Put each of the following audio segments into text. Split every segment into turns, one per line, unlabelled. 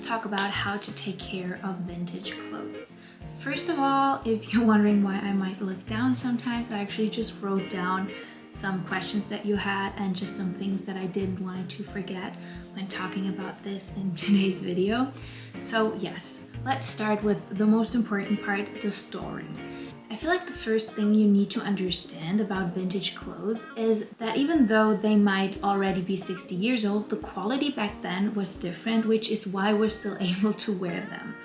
talk about how to take care of vintage clothes. First of all, if you're wondering why I might look down sometimes, I actually just wrote down some questions that you had and just some things that I didn't want to forget when talking about this in today's video. So yes, let's start with the most important part, the storing. I feel like the first thing you need to understand about vintage clothes is that even though they might already be 60 years old, the quality back then was different, which is why we're still able to wear them.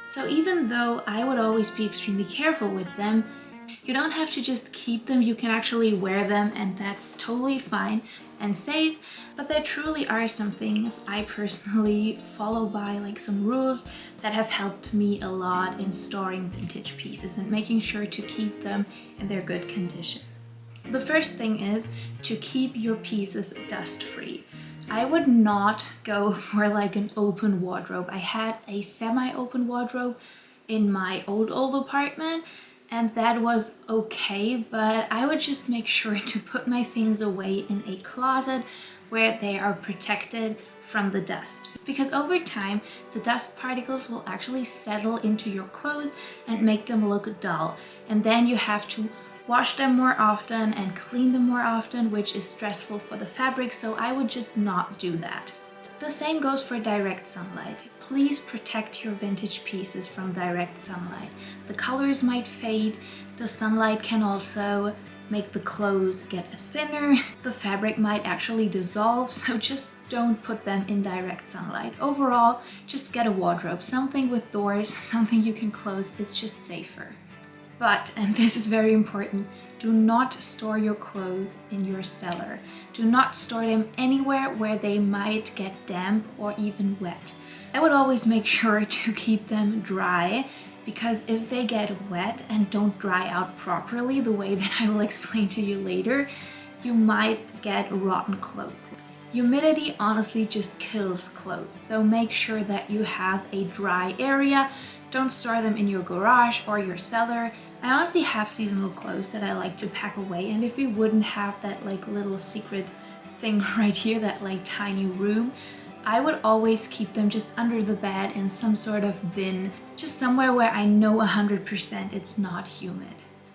So even though I would always be extremely careful with them, you don't have to just keep them, you can actually wear them, and that's totally fine and safe. But there truly are some things I personally follow by, like some rules that have helped me a lot in storing vintage pieces and making sure to keep them in their good condition. The first thing is to keep your pieces dust free. I would not go for like an open wardrobe. I had a semi-open wardrobe in my old apartment, and that was okay, but I would just make sure to put my things away in a closet where they are protected from the dust. Because over time, the dust particles will actually settle into your clothes and make them look dull. And then you have to wash them more often and clean them more often, which is stressful for the fabric, so I would just not do that. The same goes for direct sunlight. Please protect your vintage pieces from direct sunlight. The colors might fade, the sunlight can also make the clothes get thinner, the fabric might actually dissolve, so just don't put them in direct sunlight. Overall, just get a wardrobe, something with doors, something you can close, it's just safer. But, and this is very important, do not store your clothes in your cellar. Do not store them anywhere where they might get damp or even wet. I would always make sure to keep them dry, because if they get wet and don't dry out properly the way that I will explain to you later, you might get rotten clothes. Humidity honestly just kills clothes, so make sure that you have a dry area. Don't store them in your garage or your cellar. I honestly have seasonal clothes that I like to pack away, and if we wouldn't have that like little secret thing right here, that like tiny room, I would always keep them just under the bed in some sort of bin, just somewhere where I know 100% it's not humid.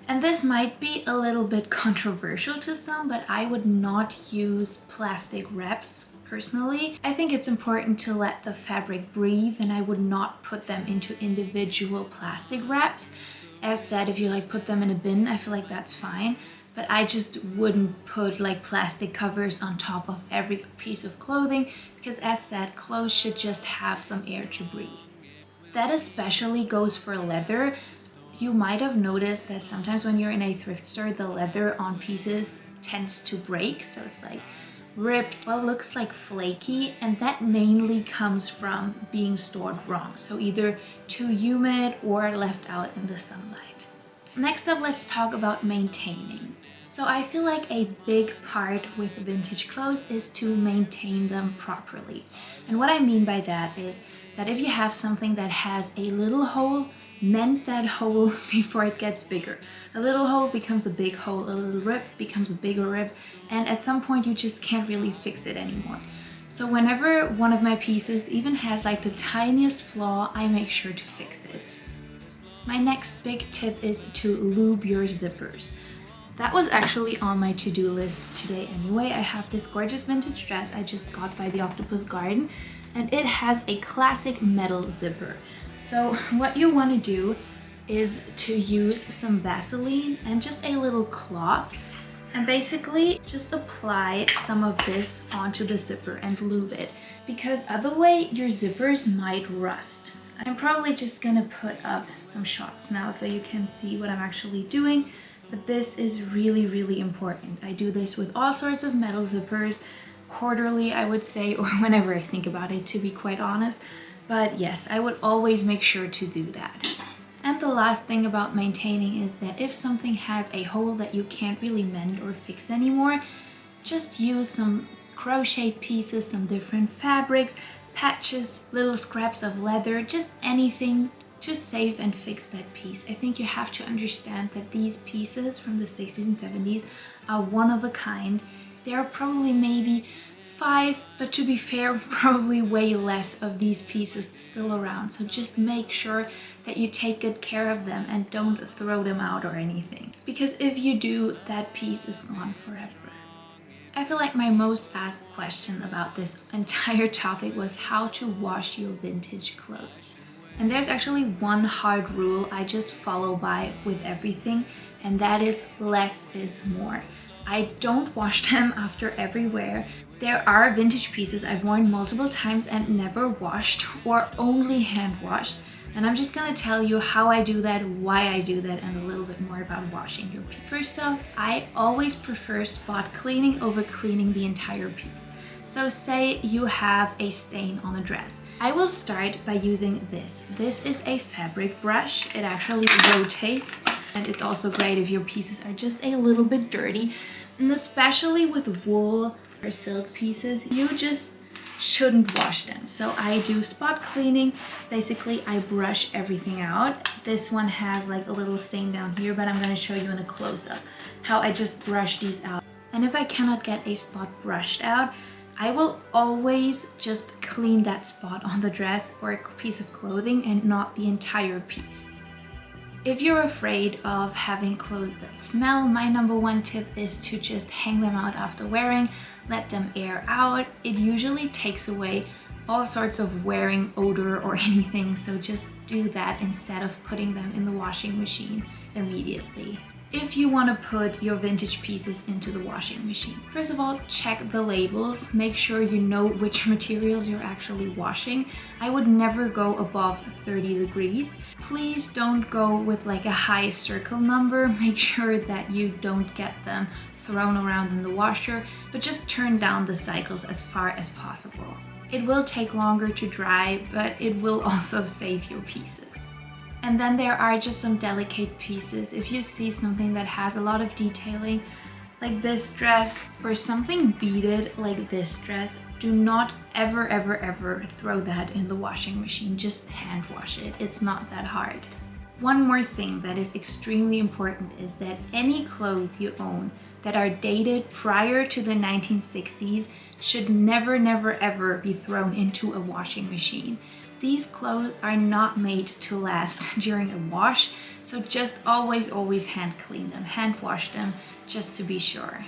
And this might be a little bit controversial to some, but I would not use plastic wraps personally. I think it's important to let the fabric breathe, and I would not put them into individual plastic wraps. As said, if you like put them in a bin, I feel like that's fine, but I just wouldn't put like plastic covers on top of every piece of clothing, because as said, clothes should just have some air to breathe. That especially goes for leather. You might have noticed that sometimes when you're in a thrift store, the leather on pieces tends to break, so it's like ripped, well, it looks like flaky, and that mainly comes from being stored wrong, so either too humid or left out in the sunlight. Next up, let's talk about maintaining. So I feel like a big part with vintage clothes is to maintain them properly. And what I mean by that is that if you have something that has a little hole, mend that hole before it gets bigger. A little hole becomes a big hole, a little rip becomes a bigger rip, and at some point you just can't really fix it anymore. So whenever one of my pieces even has like the tiniest flaw, I make sure to fix it. My next big tip is to lube your zippers. That was actually on my to-do list today anyway. I have this gorgeous vintage dress I just got by the Octopus Garden, and it has a classic metal zipper. So what you want to do is to use some Vaseline and just a little cloth, and basically just apply some of this onto the zipper and lube it, because other way your zippers might rust. I'm probably just gonna put up some shots now so you can see what I'm actually doing, but this is really important. I do this with all sorts of metal zippers, quarterly I would say, or whenever I think about it, to be quite honest. But yes, I would always make sure to do that. And the last thing about maintaining is that if something has a hole that you can't really mend or fix anymore, just use some crocheted pieces, some different fabrics, patches, little scraps of leather, just anything to save and fix that piece. I think you have to understand that these pieces from the 60s and 70s are one of a kind. They are probably maybe 5, but to be fair, probably way less of these pieces still around. So just make sure that you take good care of them and don't throw them out or anything. Because if you do, that piece is gone forever. I feel like my most asked question about this entire topic was how to wash your vintage clothes. And there's actually one hard rule I just follow by with everything, and that is less is more. I don't wash them after every wear. There are vintage pieces I've worn multiple times and never washed or only hand washed. And I'm just gonna tell you how I do that, why I do that, and a little bit more about washing your piece. First off, I always prefer spot cleaning over cleaning the entire piece. So say you have a stain on a dress. I will start by using this. This is a fabric brush. It actually rotates, and it's also great if your pieces are just a little bit dirty. And especially with wool or silk pieces, you just shouldn't wash them. So I do spot cleaning. Basically, I brush everything out. This one has like a little stain down here, but I'm gonna show you in a close-up how I just brush these out. And if I cannot get a spot brushed out, I will always just clean that spot on the dress or a piece of clothing and not the entire piece. If you're afraid of having clothes that smell, my number one tip is to just hang them out after wearing, let them air out. It usually takes away all sorts of wearing odor or anything, so just do that instead of putting them in the washing machine immediately. If you want to put your vintage pieces into the washing machine, first of all, check the labels. Make sure you know which materials you're actually washing. I would never go above 30 degrees. Please don't go with like a high circle number. Make sure that you don't get them thrown around in the washer, but just turn down the cycles as far as possible. It will take longer to dry, but it will also save your pieces. And then there are just some delicate pieces. If you see something that has a lot of detailing, like this dress, or something beaded like this dress, do not ever throw that in the washing machine. Just hand wash it. It's not that hard. One more thing that is extremely important is that any clothes you own that are dated prior to the 1960s should never ever be thrown into a washing machine. These clothes are not made to last during a wash, so just always hand clean them, hand wash them, just to be sure.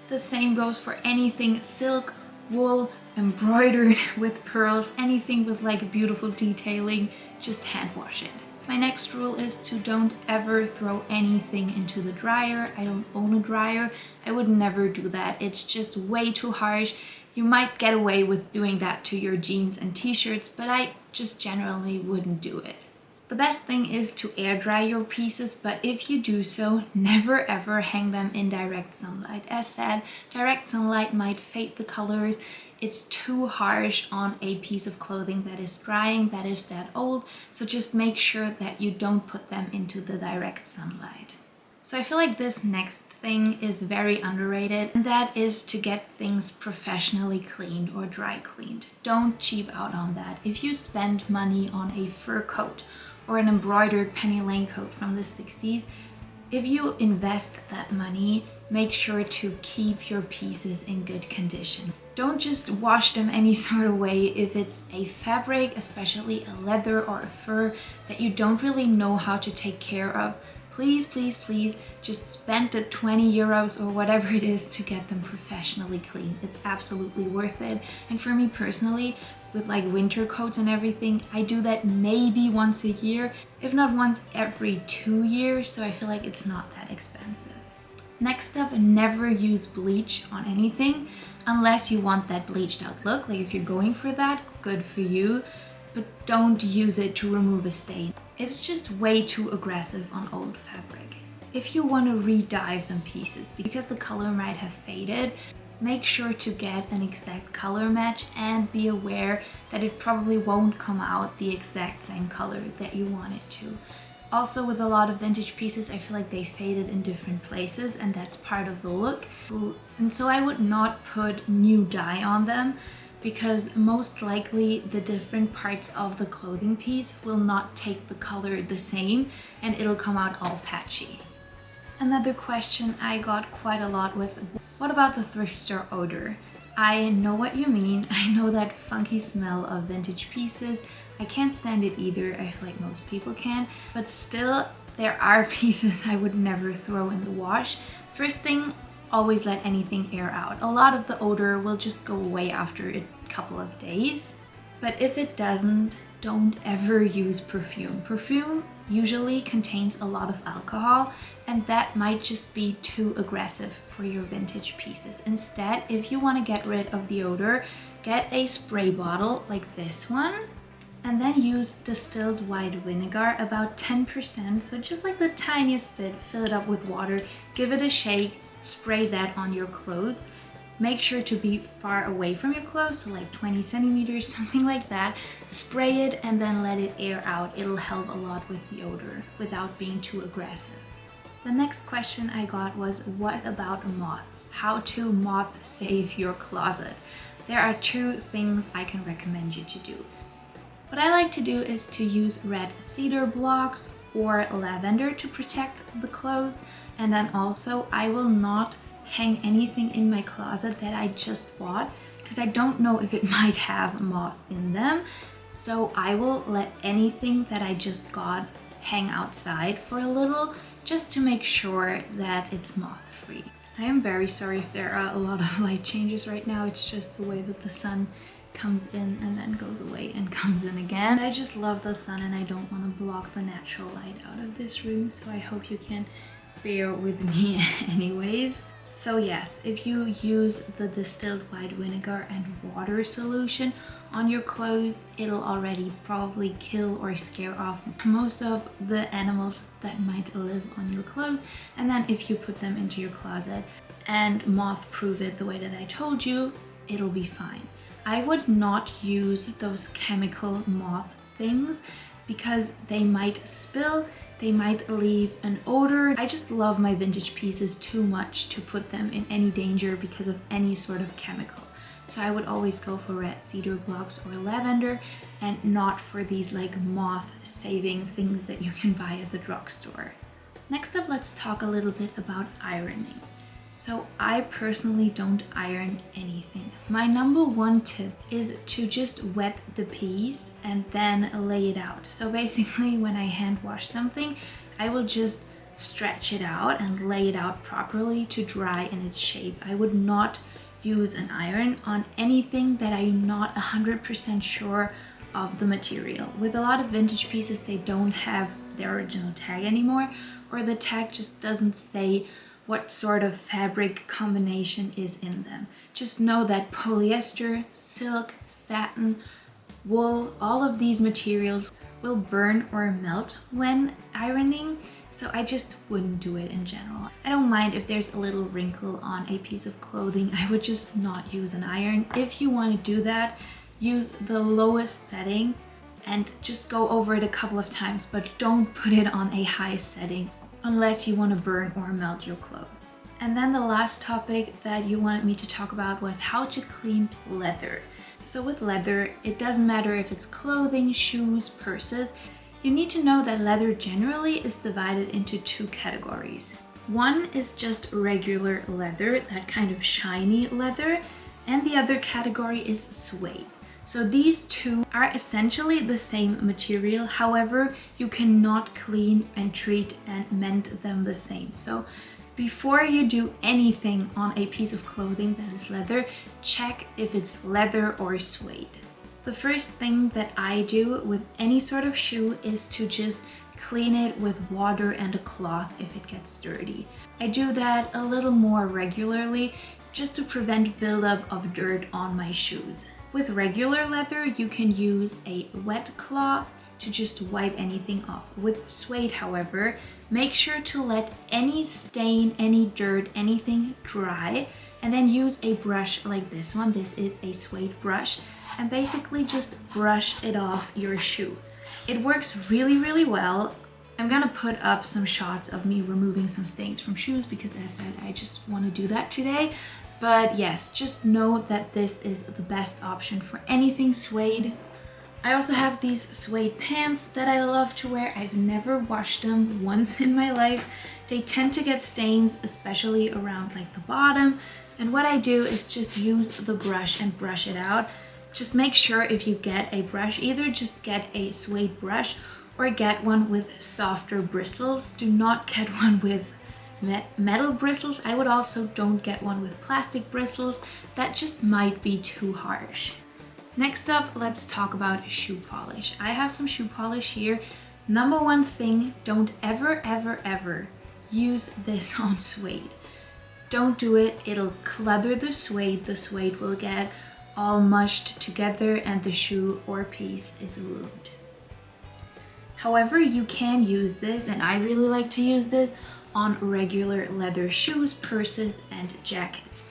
The same goes for anything silk, wool, embroidered with pearls, anything with like beautiful detailing, just hand wash it. My next rule is to don't ever throw anything into the dryer. I don't own a dryer. I would never do that. It's just way too harsh. You might get away with doing that to your jeans and t-shirts, but I just generally wouldn't do it. The best thing is to air dry your pieces, but if you do so, never ever hang them in direct sunlight. As said, direct sunlight might fade the colors. It's too harsh on a piece of clothing that is drying, that is that old, so just make sure that you don't put them into the direct sunlight. So I feel like this next thing is very underrated, and that is to get things professionally cleaned or dry cleaned. Don't cheap out on that. If you spend money on a fur coat or an embroidered penny lane coat from the 60s, if you invest that money, make sure to keep your pieces in good condition. Don't just wash them any sort of way. If it's a fabric, especially a leather or a fur, that you don't really know how to take care of, please just spend the 20 euros or whatever it is to get them professionally clean. It's absolutely worth it. And for me personally, with like winter coats and everything, I do that maybe once a year, if not once every 2 years, so I feel like it's not that expensive. Next up, never use bleach on anything unless you want that bleached out look. Like if you're going for that, good for you, but don't use it to remove a stain. It's just way too aggressive on old fabric. If you want to re-dye some pieces because the color might have faded, make sure to get an exact color match and be aware that it probably won't come out the exact same color that you want it to. Also, with a lot of vintage pieces, I feel like they faded in different places, and that's part of the look. And so I would not put new dye on them, because most likely the different parts of the clothing piece will not take the color the same, and it'll come out all patchy. Another question I got quite a lot was, what about the thrift store odor? I know what you mean. I know that funky smell of vintage pieces. I can't stand it either. I feel like most people can, but still there are pieces I would never throw in the wash. First thing, always let anything air out. A lot of the odor will just go away after a couple of days. But if it doesn't, don't ever use perfume. Perfume usually contains a lot of alcohol, and that might just be too aggressive for your vintage pieces. Instead, if you want to get rid of the odor, get a spray bottle like this one, and then use distilled white vinegar, about 10%, so just like the tiniest bit. Fill it up with water, give it a shake, spray that on your clothes. Make sure to be far away from your clothes, so like 20 centimeters, something like that. Spray it and then let it air out. It'll help a lot with the odor without being too aggressive. The next question I got was, what about moths? How to moth save your closet? There are two things I can recommend you to do. What I like to do is to use red cedar blocks or lavender to protect the clothes. And then also I will not hang anything in my closet that I just bought because I don't know if it might have moths in them. So I will let anything that I just got hang outside for a little, just to make sure that it's moth free. I am very sorry if there are a lot of light changes right now. It's just the way that the sun comes in and then goes away and comes in again. I just love the sun and I don't want to block the natural light out of this room, so I hope you can bear with me anyways. So yes, if you use the distilled white vinegar and water solution on your clothes, it'll already probably kill or scare off most of the animals that might live on your clothes. And then if you put them into your closet and moth proof it the way that I told you, it'll be fine. I would not use those chemical moth things because they might spill, they might leave an odor. I just love my vintage pieces too much to put them in any danger because of any sort of chemical. So I would always go for red cedar blocks or lavender and not for these like moth saving things that you can buy at the drugstore. Next up, let's talk a little bit about ironing. So I personally don't iron anything. My number one tip is to just wet the piece and then lay it out. So basically when I hand wash something, I will just stretch it out and lay it out properly to dry in its shape. I would not use an iron on anything that I'm not 100% sure of the material. With a lot of vintage pieces, they don't have their original tag anymore, or the tag just doesn't say what sort of fabric combination is in them. Just know that polyester, silk, satin, wool, all of these materials will burn or melt when ironing, so I just wouldn't do it in general. I don't mind if there's a little wrinkle on a piece of clothing. I would just not use an iron. If you want to do that, use the lowest setting and just go over it a couple of times, but don't put it on a high setting unless you want to burn or melt your clothes. And then the last topic that you wanted me to talk about was how to clean leather. So with leather, it doesn't matter if it's clothing, shoes, purses. You need to know that leather generally is divided into two categories. One is just regular leather, that kind of shiny leather, and the other category is suede. So these two are essentially the same material, however, you cannot clean and treat and mend them the same. So before you do anything on a piece of clothing that is leather, check if it's leather or suede. The first thing that I do with any sort of shoe is to just clean it with water and a cloth if it gets dirty. I do that a little more regularly just to prevent buildup of dirt on my shoes. With regular leather, you can use a wet cloth to just wipe anything off. With suede, however, make sure to let any stain, any dirt, anything dry, and then use a brush like this one. This is a suede brush, and basically just brush it off your shoe. It works really, really well. I'm gonna put up some shots of me removing some stains from shoes because, as I said, I just want to do that today. But yes, just know that this is the best option for anything suede. I also have these suede pants that I love to wear. I've never washed them once in my life. They tend to get stains, especially around like the bottom. And what I do is just use the brush and brush it out. Just make sure if you get a brush, either just get a suede brush or get one with softer bristles. Do not get one with metal bristles. I would also don't get one with plastic bristles. That just might be too harsh. Next up, let's talk about shoe polish. I have some shoe polish here. Number one thing, don't ever use this on suede. Don't do it, it'll clutter the suede. The suede will get all mushed together and the shoe or piece is ruined. However, you can use this, and I really like to use this on regular leather shoes, purses, and jackets.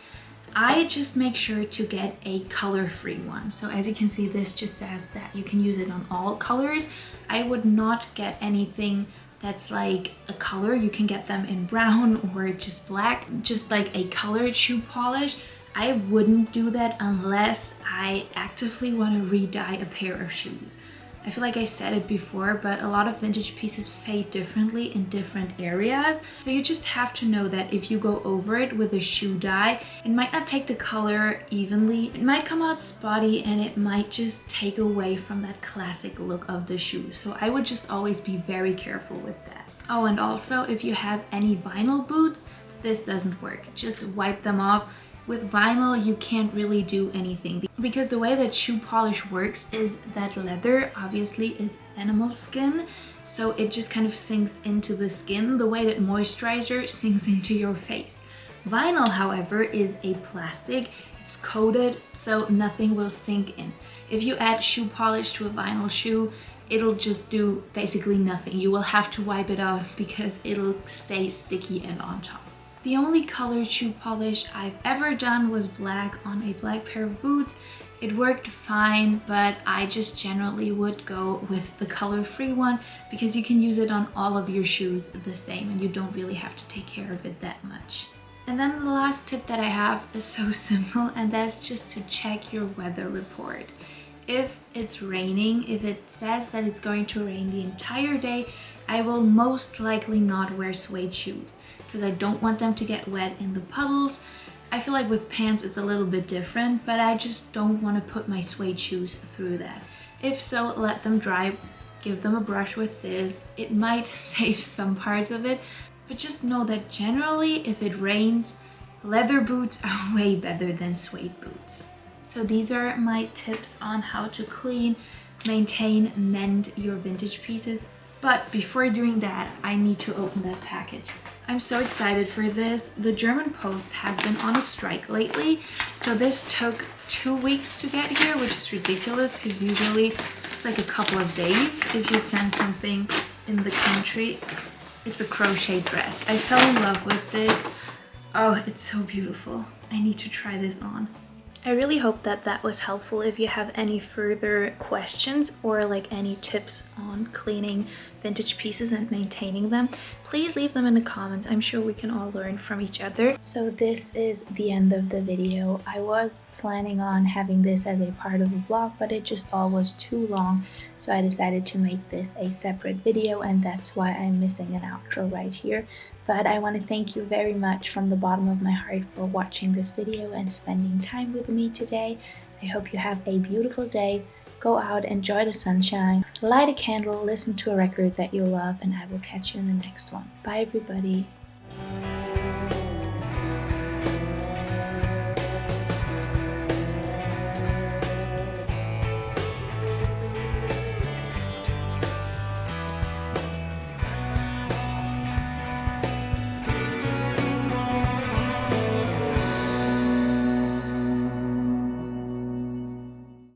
I just make sure to get a color-free one. So as you can see, this just says that you can use it on all colors. I would not get anything that's like a color. You can get them in brown or just black, just like a colored shoe polish. I wouldn't do that unless I actively want to re-dye a pair of shoes. I feel like I said it before, but a lot of vintage pieces fade differently in different areas. So you just have to know that if you go over it with a shoe dye, it might not take the color evenly. It might come out spotty and it might just take away from that classic look of the shoe. So I would just always be very careful with that. Oh, and also if you have any vinyl boots, this doesn't work. Just wipe them off. With vinyl, you can't really do anything because the way that shoe polish works is that leather obviously is animal skin, so it just kind of sinks into the skin the way that moisturizer sinks into your face. Vinyl, however, is a plastic. It's coated, so nothing will sink in. If you add shoe polish to a vinyl shoe, it'll just do basically nothing. You will have to wipe it off because it'll stay sticky and on top. The only colored shoe polish I've ever done was black on a black pair of boots. It worked fine, but I just generally would go with the color-free one because you can use it on all of your shoes the same and you don't really have to take care of it that much. And then the last tip that I have is so simple, and that's just to check your weather report. If it's raining, if it says that it's going to rain the entire day, I will most likely not wear suede shoes because I don't want them to get wet in the puddles. I feel like with pants it's a little bit different, but I just don't want to put my suede shoes through that. If so, let them dry, give them a brush with this. It might save some parts of it, but just know that generally if it rains, leather boots are way better than suede boots. So these are my tips on how to clean, maintain, mend your vintage pieces. But before doing that, I need to open that package. I'm so excited for this. The German Post has been on a strike lately, so this took 2 weeks to get here, which is ridiculous because usually it's like a couple of days if you send something in the country. It's a crochet dress. I fell in love with this. Oh, it's so beautiful. I need to try this on. I really hope that that was helpful. If you have any further questions or like any tips on cleaning vintage pieces and maintaining them, please leave them in the comments. I'm sure we can all learn from each other. So this is the end of the video. I was planning on having this as a part of a vlog, but it just all was too long. So I decided to make this a separate video, and that's why I'm missing an outro right here. But I want to thank you very much from the bottom of my heart for watching this video and spending time with me today. I hope you have a beautiful day. Go out, enjoy the sunshine, light a candle, listen to a record that you love, and I will catch you in the next one. Bye everybody.